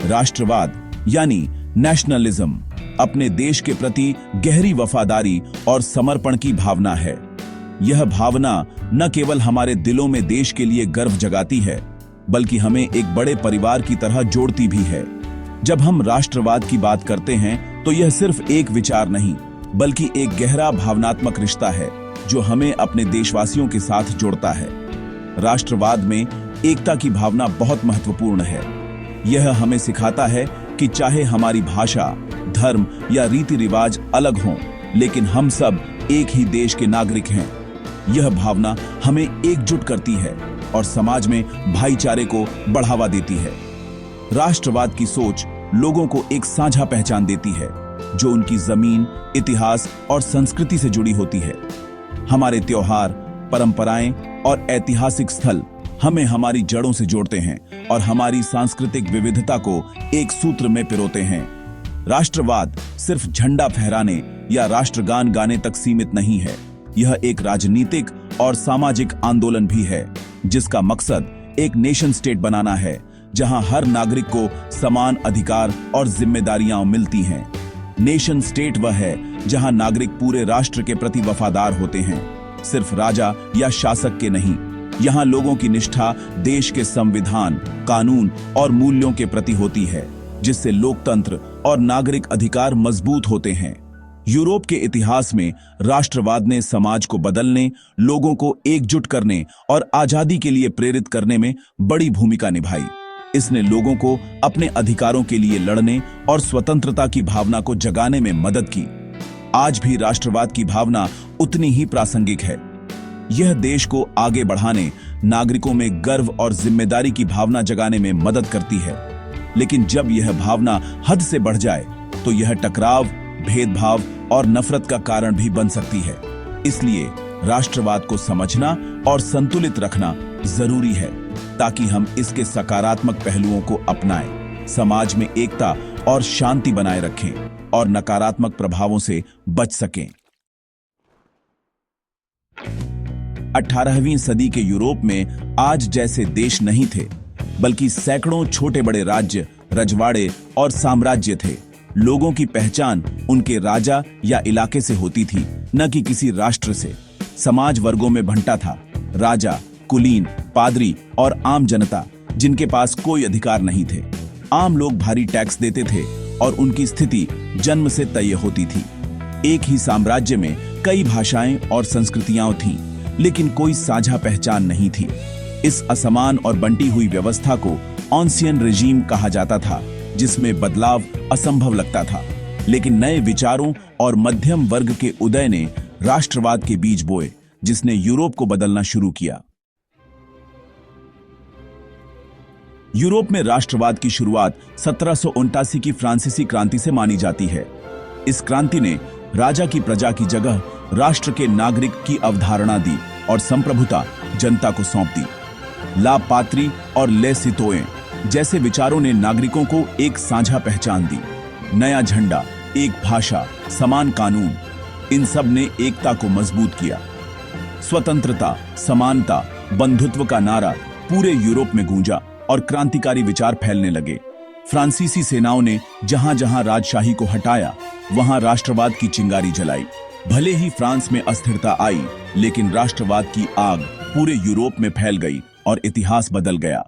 राष्ट्रवाद यानी नेशनलिज्म अपने देश के प्रति गहरी वफादारी और समर्पण की भावना है। यह भावना न केवल हमारे दिलों में देश के लिए गर्व जगाती है, बल्कि हमें एक बड़े परिवार की तरह जोड़ती भी है। जब हम राष्ट्रवाद की बात करते हैं तो यह सिर्फ एक विचार नहीं, बल्कि एक गहरा भावनात्मक रिश्ता है जो हमें अपने देशवासियों के साथ जोड़ता है। राष्ट्रवाद में एकता की भावना बहुत महत्वपूर्ण है। यह हमें सिखाता है कि चाहे हमारी भाषा, धर्म या रीति रिवाज अलग हों, लेकिन हम सब एक ही देश के नागरिक हैं। यह भावना हमें एकजुट करती है और समाज में भाईचारे को बढ़ावा देती है। राष्ट्रवाद की सोच लोगों को एक साझा पहचान देती है जो उनकी जमीन, इतिहास और संस्कृति से जुड़ी होती है। हमारे त्योहार, परंपराएं और ऐतिहासिक स्थल हमें हमारी जड़ों से जोड़ते हैं और हमारी सांस्कृतिक विविधता को एक सूत्र में पिरोते हैं। राष्ट्रवाद सिर्फ झंडा फहराने या राष्ट्रगान गाने तक सीमित नहीं है। यह एक राजनीतिक और सामाजिक आंदोलन भी है जिसका मकसद एक नेशन स्टेट बनाना है जहां हर नागरिक को समान अधिकार और जिम्मेदारियां मिलती हैं। नेशन स्टेट वह है जहां नागरिक पूरे राष्ट्र के प्रति वफादार होते हैं, सिर्फ राजा या शासक के नहीं। यहां लोगों की निष्ठा देश के संविधान, कानून और मूल्यों के प्रति होती है, जिससे लोकतंत्र और नागरिक अधिकार मजबूत होते हैं। यूरोप के इतिहास में राष्ट्रवाद ने समाज को बदलने, लोगों को एकजुट करने और आजादी के लिए प्रेरित करने में बड़ी भूमिका निभाई। इसने लोगों को अपने अधिकारों के लिए लड़ने और स्वतंत्रता की भावना को जगाने में मदद की। आज भी राष्ट्रवाद की भावना उतनी ही प्रासंगिक है। यह देश को आगे बढ़ाने, नागरिकों में गर्व और जिम्मेदारी की भावना जगाने में मदद करती है। लेकिन जब यह भावना हद से बढ़ जाए तो यह टकराव, भेदभाव और नफरत का कारण भी बन सकती है। इसलिए राष्ट्रवाद को समझना और संतुलित रखना जरूरी है ताकि हम इसके सकारात्मक पहलुओं को अपनाएं, समाज में एकता और शांति बनाए रखें और नकारात्मक प्रभावों से बच सकें। 18वीं सदी के यूरोप में आज जैसे देश नहीं थे, बल्कि सैकड़ों छोटे बड़े राज्य, रजवाड़े और साम्राज्य थे। लोगों की पहचान उनके राजा या इलाके से होती थी, न कि किसी राष्ट्र से। समाज वर्गों में बंटा था, राजा, कुलीन, पादरी और आम जनता, जिनके पास कोई अधिकार नहीं थे। आम लोग भारी टैक्स देते थे और उनकी स्थिति जन्म से तय होती थी। एक ही साम्राज्य में कई भाषाएं और संस्कृतियां थीं, लेकिन कोई साझा पहचान नहीं थी। इस असमान और बंटी हुई व्यवस्था को ऑन्सियन रेजीम कहा जाता था, जिसमें बदलाव असंभव लगता था। लेकिन नए विचारों और मध्यम वर्ग के उदय ने राष्ट्रवाद के बीज बोए, जिसने यूरोप को बदलना शुरू किया। यूरोप में राष्ट्रवाद की शुरुआत 1789 की फ्रांसीसी क्रांति से मानी जाती है। इस क्रांति ने राजा की प्रजा की जगह राष्ट्र के नागरिक की अवधारणा दी और संप्रभुता जनता को सौंप दी। ला पात्री और ले सितोएं जैसे विचारों ने नागरिकों को एक साझा पहचान दी। नया झंडा, एक भाषा, समान कानून, इन सब ने एकता को मजबूत किया। स्वतंत्रता, समानता, बंधुत्व का नारा पूरे यूरोप में गूंजा और क्रांतिकारी विचार फैलने लगे। फ्रांसीसी सेनाओं ने जहां जहां राजशाही को हटाया, वहां राष्ट्रवाद की चिंगारी जलाई। भले ही फ्रांस में अस्थिरता आई, लेकिन राष्ट्रवाद की आग पूरे यूरोप में फैल गई और इतिहास बदल गया।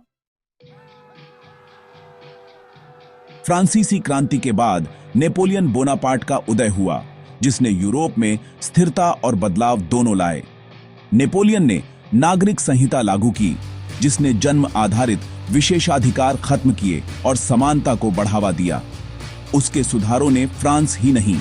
फ्रांसीसी क्रांति के बाद नेपोलियन बोनापार्ट का उदय हुआ, जिसने यूरोप में स्थिरता और बदलाव दोनों लाए। नेपोलियन ने नागरिक संहिता लागू की, जिसने जन्म आधारित विशेषाधिकार खत्म किए और समानता को बढ़ावा दिया। उसके सुधारों ने फ्रांस ही नहीं,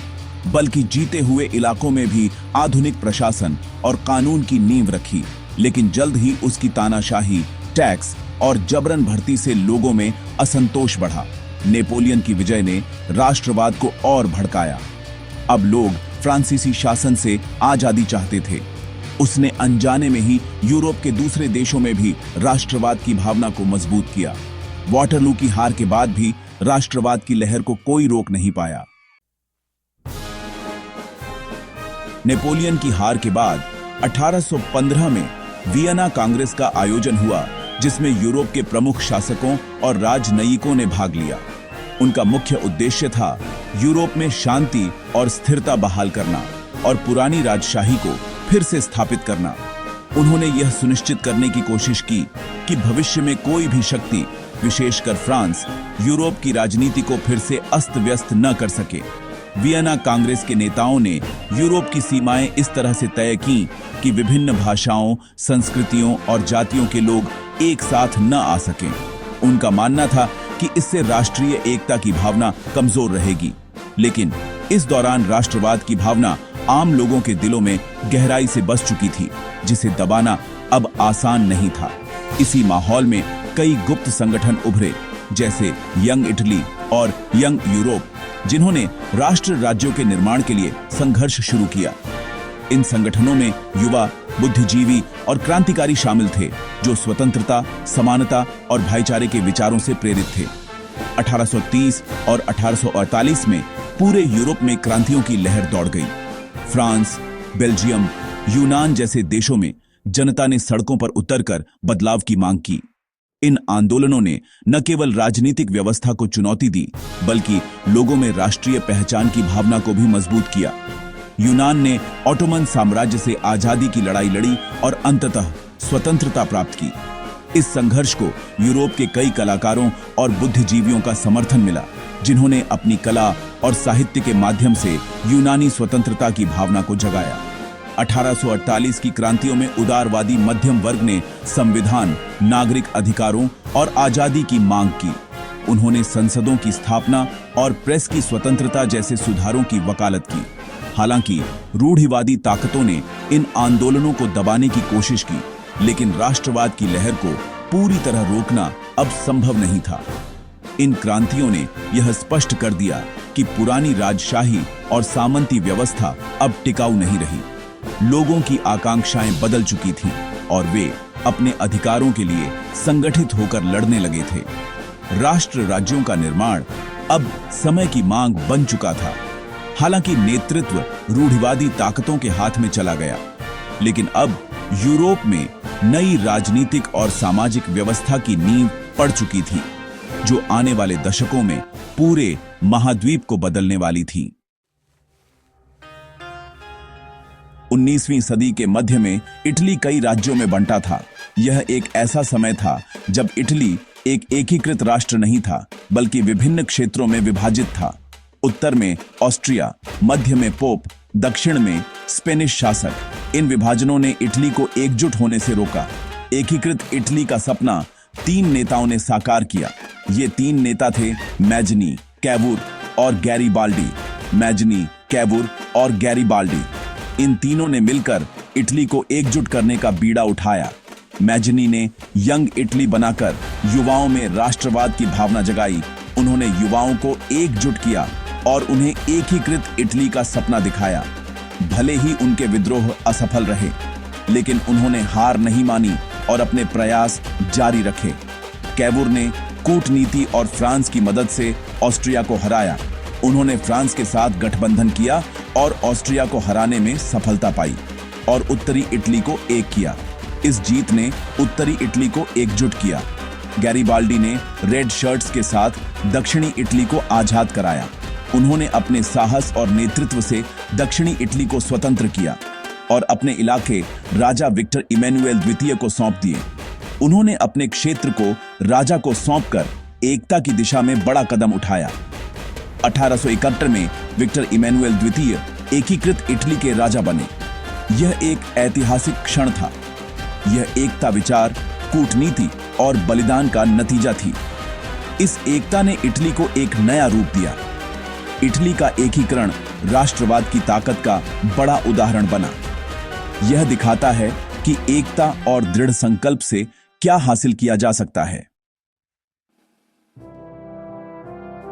बल्कि जीते हुए इलाकों में भी आधुनिक प्रशासन और कानून की नींव रखी। लेकिन जल्द ही उसकी तानाशाही, टैक्स और जबरन भर्ती से लोगों में असंतोष बढ़ा। नेपोलियन की विजय ने राष्ट्रवाद को और भड़काया। अब लोग फ्रांसीसी शासन से आजादी चाहते थे। उसने अनजाने में ही यूरोप के दूसरे देशों में भी राष्ट्रवाद की भावना को मजबूत किया। वाटरलू की हार के बाद भी राष्ट्रवाद की लहर को कोई रोक नहीं पाया। नेपोलियन की हार के बाद 1815 में वियना कांग्रेस का आयोजन हुआ, जिसमें यूरोप के प्रमुख शासकों और राजनयिकों ने भाग लिया। उनका मुख्य उद्देश्य था यूरोप में शांति और स्थिरता बहाल करना और पुरानी राजशाही को फिर से स्थापित करना। उन्होंने यह सुनिश्चित करने की कोशिश की कि भविष्य में कोई भी शक्ति, विशेषकर फ्रांस, यूरोप की राजनीति को फिर से अस्त व्यस्त न कर सके। वियना कांग्रेस के नेताओं ने यूरोप की सीमाएं इस तरह से तय की कि विभिन्न भाषाओं, संस्कृतियों और जातियों के लोग एक साथ न आ सकें। उनका मानना था कि इससे राष्ट्रीय एकता की भावना कमजोर रहेगी, लेकिन इस दौरान राष्ट्रवाद की भावना आम लोगों के दिलों में गहराई से बस चुकी थी, जिसे दबाना अब आसान नहीं था। इसी माहौल में कई गुप्त संगठन उभरे, जैसे यंग इटली और यंग यूरोप, जिन्होंने राष्ट्र राज्यों के निर्माण के लिए संघर्ष शुरू किया। इन संगठनों में युवा, बुद्धिजीवी और क्रांतिकारी शामिल थे, जो स्वतंत्रता, समानता और भाईचारे के विचारों से प्रेरित थे। 1830 और 1848 में पूरे यूरोप में क्रांतियों की लहर दौड़ गई। फ्रांस, बेल्जियम, यूनान जैसे देशों में जनता ने सड़कों पर उतरकर बदलाव की मांग की। इन आंदोलनों ने न केवल राजनीतिक व्यवस्था को चुनौती दी, बल्कि लोगों में राष्ट्रीय पहचान की भावना को भी मजबूत किया। यूनान ने ऑटोमन साम्राज्य से आजादी की लड़ाई लड़ी और अंततः स्वतंत्रता प्राप्त की। इस संघर्ष को यूरोप के कई कलाकारों और बुद्धिजीवियों का समर्थन मिला, जिन्होंने अपनी कला और साहित्य के माध्यम से यूनानी स्वतंत्रता की भावना को जगाया। 1848 की क्रांतियों में उदारवादी मध्यम वर्ग ने संविधान, नागरिक अधिकारों और आजादी की मांग की। उन्होंने संसदों की स्थापना और प्रेस की स्वतंत्रता जैसे सुधारों की वकालत की। हालांकि रूढ़िवादी ताकतों ने इन आंदोलनों को दबाने की कोशिश की, लेकिन राष्ट्रवाद की लहर को पूरी तरह रोकना अब संभव नहीं था। इन क्रांतियों ने यह स्पष्ट कर दिया कि पुरानी राजशाही और सामंती व्यवस्था अब टिकाऊ नहीं रही। लोगों की आकांक्षाएं बदल चुकी थीं और वे अपने अधिकारों के लिए संगठित होकर लड़ने लगे थे। राष्ट्र राज्यों का निर्माण अब समय की मांग बन चुका था। हालांकि नेतृत्व रूढ़िवादी ताकतों के हाथ में चला गया, लेकिन अब यूरोप में नई राजनीतिक और सामाजिक व्यवस्था की नींव पड़ चुकी थी, जो आने वाले दशकों में पूरे महाद्वीप को बदलने वाली थी। 19वीं सदी के मध्य में इटली कई राज्यों में बंटा था। यह एक ऐसा समय था जब इटली एक एकीकृत राष्ट्र नहीं था, बल्कि विभिन्न क्षेत्रों में विभाजित था। उत्तर में ऑस्ट्रिया, मध्य में पोप, दक्षिण में स्पेनिश शासक। इन विभाजनों ने इटली को एकजुट होने से रोका। एकीकृत इटली का सपना 3 नेताओं ने साकार किया। ये 3 नेता थे मैजनी, कैवुर और गैरीबाल्डी। मैजनी, कैवुर और गैरीबाल्डी, इन तीनों ने मिलकर इटली को एकजुट करने का बीड़ा उठाया। मैजनी ने यंग इटली बनाकर युवाओं में राष्ट्रवाद की भावना जगाई। उन्होंने युवाओं को एकजुट किया और उन्हें एकीकृत इटली का सपना दिखाया। भले ही उनके विद्रोह असफल रहे, लेकिन उन्होंने हार नहीं मानी और अपने प्रयास जारी रखे। कैवुर ने कूटनीति और फ्रांस की मदद से ऑस्ट्रिया को हराया। उन्होंने फ्रांस के साथ गठबंधन किया और ऑस्ट्रिया को हराने में सफलता पाई और उत्तरी इटली को एक किया। इस जीत ने उत्तरी इटली को एकजुट किया। गैरीबाल्डी ने रेड शर्ट्स के साथ दक्षिणी इटली को आजाद कराया। उन्होंने अपने साहस और नेतृत्व से दक्षिणी इटली को स्वतंत्र किया और अपने इलाके राजा विक्टर इमैनुएल द्वितीय को सौंप दिए। उन्होंने अपने क्षेत्र को राजा को सौंपकर एकता की दिशा में बड़ा कदम उठाया। 1871 में विक्टर इमैनुएल द्वितीय एकीकृत इटली के राजा बने। यह एक ऐतिहासिक क्षण था। यह एकता विचार, कूटनीति और बलिदान का नतीजा थी। इस एकता ने इटली को एक नया रूप दिया। इटली का एकीकरण राष्ट्रवाद की ताकत का बड़ा उदाहरण बना। यह दिखाता है कि एकता और दृढ़ संकल्प से क्या हासिल किया जा सकता है।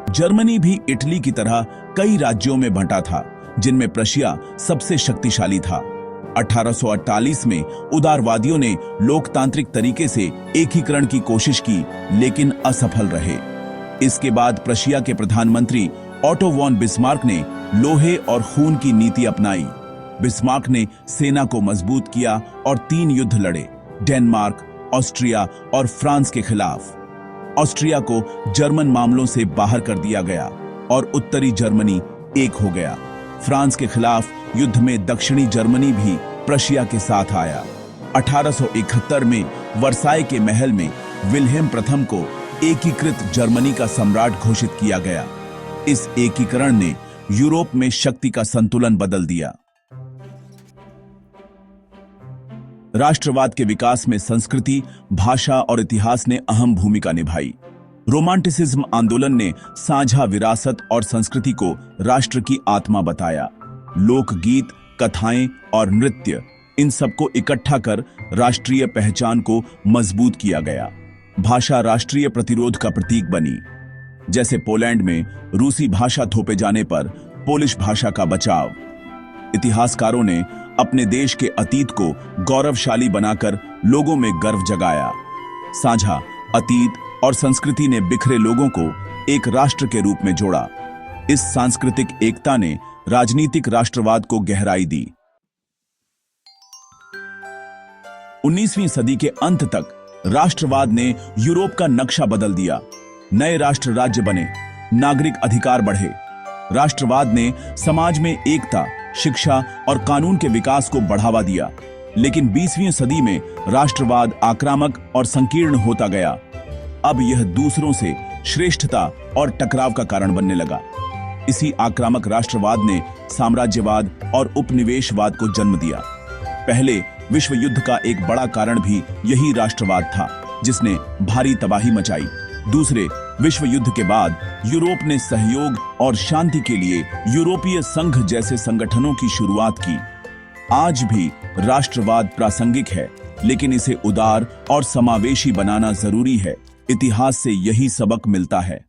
जर्मनी भी इटली की तरह कई राज्यों में बंटा था, जिनमें प्रशिया सबसे शक्तिशाली था। 1848 में उदारवादियों ने लोकतांत्रिक तरीके से एकीकरण की कोशिश की, लेकिन असफल रहे। इसके बाद प्रशिया के प्रधानमंत्री ऑटो वॉन बिस्मार्क ने लोहे और खून की नीति अपनाई। बिस्मार्क ने सेना को मजबूत किया और 3 युद्ध लड़े, डेनमार्क, ऑस्ट्रिया और फ्रांस के खिलाफ। ऑस्ट्रिया को जर्मन मामलों से बाहर कर दिया गया और उत्तरी जर्मनी एक हो गया। फ्रांस के खिलाफ युद्ध में दक्षिणी जर्मनी भी प्रशिया के साथ आया। 1871 में वर्साई के महल में विल्हेम प्रथम को एकीकृत जर्मनी का सम्राट घोषित किया गया। इस एकीकरण ने यूरोप में शक्ति का संतुलन बदल दिया। राष्ट्रवाद के विकास में संस्कृति, भाषा और इतिहास ने अहम भूमिका निभाई। रोमांटिसिज्म आंदोलन ने साझा विरासत और संस्कृति को राष्ट्र की आत्मा बताया। लोकगीत, कथाएं और नृत्य, इन सबको इकट्ठा कर राष्ट्रीय पहचान को मजबूत किया गया। भाषा राष्ट्रीय प्रतिरोध का प्रतीक बनी। जैसे पोलैंड में रूसी भाषा थोपे जाने पर पोलिश भाषा का बचाव। इतिहासकारों ने अपने देश के अतीत को गौरवशाली बनाकर लोगों में गर्व जगाया। साझा अतीत और संस्कृति ने बिखरे लोगों को एक राष्ट्र के रूप में जोड़ा। इस सांस्कृतिक एकता ने राजनीतिक राष्ट्रवाद को गहराई दी। 19वीं सदी के अंत तक राष्ट्रवाद ने यूरोप का नक्शा बदल दिया। नए राष्ट्र राज्य बने, नागरिक अधिकार बढ़े। राष्ट्रवाद ने समाज में एकता, शिक्षा और कानून के विकास को बढ़ावा दिया। लेकिन 20वीं सदी में राष्ट्रवाद आक्रामक और संकीर्ण होता गया। अब यह दूसरों से श्रेष्ठता और टकराव का कारण बनने लगा। इसी आक्रामक राष्ट्रवाद ने साम्राज्यवाद और उपनिवेशवाद को जन्म दिया। पहले विश्व युद्ध का एक बड़ा कारण भी यही राष्ट्रवाद था, जिसने भारी तबाही मचाई। दूसरे विश्व युद्ध के बाद यूरोप ने सहयोग और शांति के लिए यूरोपीय संघ जैसे संगठनों की शुरुआत की। आज भी राष्ट्रवाद प्रासंगिक है, लेकिन इसे उदार और समावेशी बनाना जरूरी है। इतिहास से यही सबक मिलता है।